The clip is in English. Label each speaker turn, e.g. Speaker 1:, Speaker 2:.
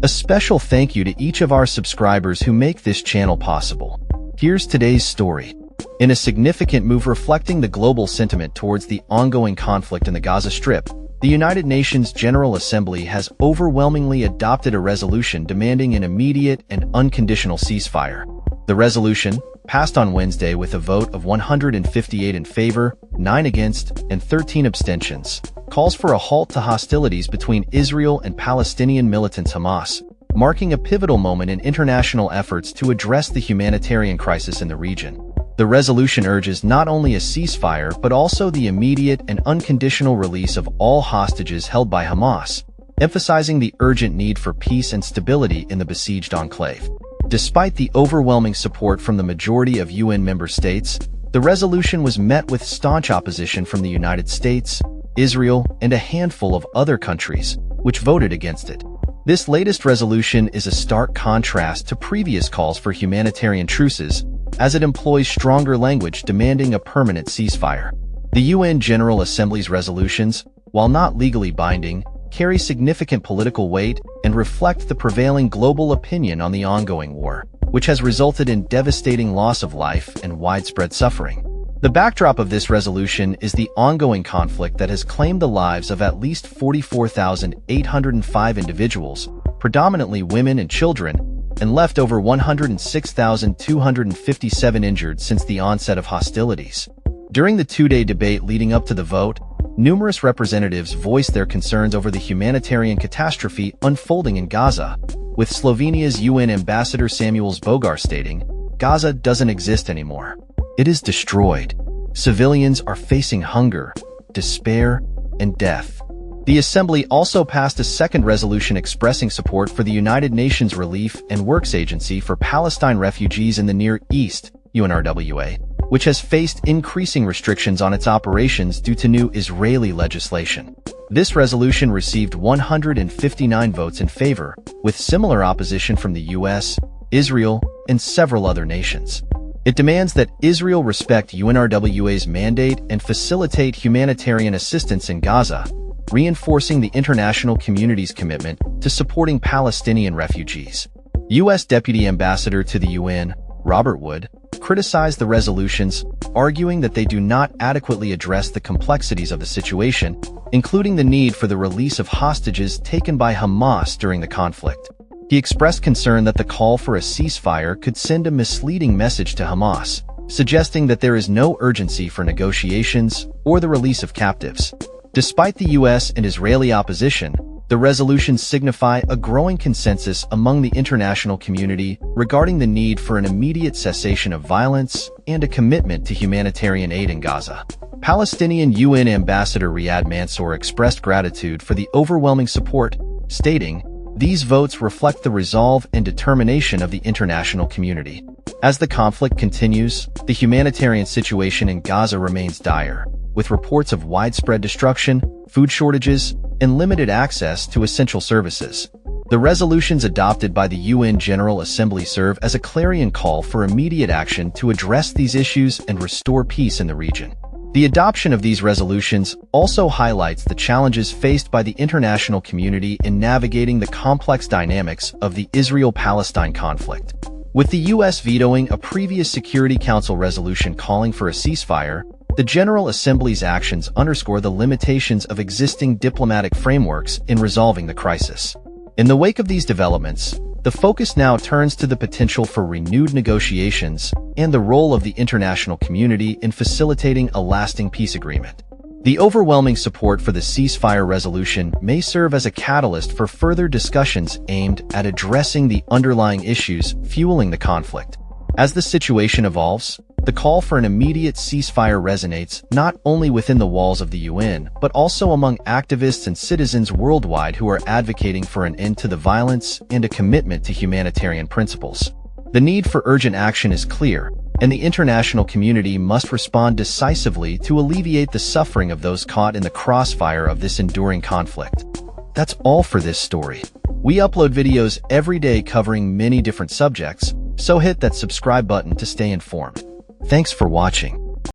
Speaker 1: A special thank you to each of our subscribers who make this channel possible. Here's today's story. In a significant move reflecting the global sentiment towards the ongoing conflict in the Gaza Strip, the United Nations General Assembly has overwhelmingly adopted a resolution demanding an immediate and unconditional ceasefire. The resolution, passed on Wednesday with a vote of 158 in favor, 9 against, and 13 abstentions, calls for a halt to hostilities between Israel and Palestinian militants Hamas, marking a pivotal moment in international efforts to address the humanitarian crisis in the region. The resolution urges not only a ceasefire but also the immediate and unconditional release of all hostages held by Hamas, emphasizing the urgent need for peace and stability in the besieged enclave. Despite the overwhelming support from the majority of UN member states, the resolution was met with staunch opposition from the United States, Israel, and a handful of other countries, which voted against it. This latest resolution is a stark contrast to previous calls for humanitarian truces, as it employs stronger language demanding a permanent ceasefire. The UN General Assembly's resolutions, while not legally binding, carry significant political weight and reflect the prevailing global opinion on the ongoing war, which has resulted in devastating loss of life and widespread suffering. The backdrop of this resolution is the ongoing conflict that has claimed the lives of at least 44,805 individuals, predominantly women and children, and left over 106,257 injured since the onset of hostilities. During the two-day debate leading up to the vote, numerous representatives voiced their concerns over the humanitarian catastrophe unfolding in Gaza, with Slovenia's UN ambassador Samuels Bogar stating, "Gaza doesn't exist anymore. It is destroyed. Civilians are facing hunger, despair, and death." The Assembly also passed a second resolution expressing support for the United Nations Relief and Works Agency for Palestine Refugees in the Near East, UNRWA, which has faced increasing restrictions on its operations due to new Israeli legislation. This resolution received 159 votes in favor, with similar opposition from the US, Israel, and several other nations. It demands that Israel respect UNRWA's mandate and facilitate humanitarian assistance in Gaza, reinforcing the international community's commitment to supporting Palestinian refugees. U.S. Deputy Ambassador to the UN, Robert Wood, criticized the resolutions, arguing that they do not adequately address the complexities of the situation, including the need for the release of hostages taken by Hamas during the conflict. He expressed concern that the call for a ceasefire could send a misleading message to Hamas, suggesting that there is no urgency for negotiations or the release of captives. Despite the US and Israeli opposition, the resolutions signify a growing consensus among the international community regarding the need for an immediate cessation of violence and a commitment to humanitarian aid in Gaza. Palestinian UN Ambassador Riyad Mansour expressed gratitude for the overwhelming support, stating, "These votes reflect the resolve and determination of the international community." As the conflict continues, the humanitarian situation in Gaza remains dire, with reports of widespread destruction, food shortages, and limited access to essential services. The resolutions adopted by the UN General Assembly serve as a clarion call for immediate action to address these issues and restore peace in the region. The adoption of these resolutions also highlights the challenges faced by the international community in navigating the complex dynamics of the Israel-Palestine conflict. With the US vetoing a previous Security Council resolution calling for a ceasefire, the General Assembly's actions underscore the limitations of existing diplomatic frameworks in resolving the crisis. In the wake of these developments, the focus now turns to the potential for renewed negotiations and the role of the international community in facilitating a lasting peace agreement. The overwhelming support for the ceasefire resolution may serve as a catalyst for further discussions aimed at addressing the underlying issues fueling the conflict. As the situation evolves, the call for an immediate ceasefire resonates not only within the walls of the UN, but also among activists and citizens worldwide who are advocating for an end to the violence and a commitment to humanitarian principles. The need for urgent action is clear, and the international community must respond decisively to alleviate the suffering of those caught in the crossfire of this enduring conflict. That's all for this story. We upload videos every day covering many different subjects, so hit that subscribe button to stay informed. Thanks for watching.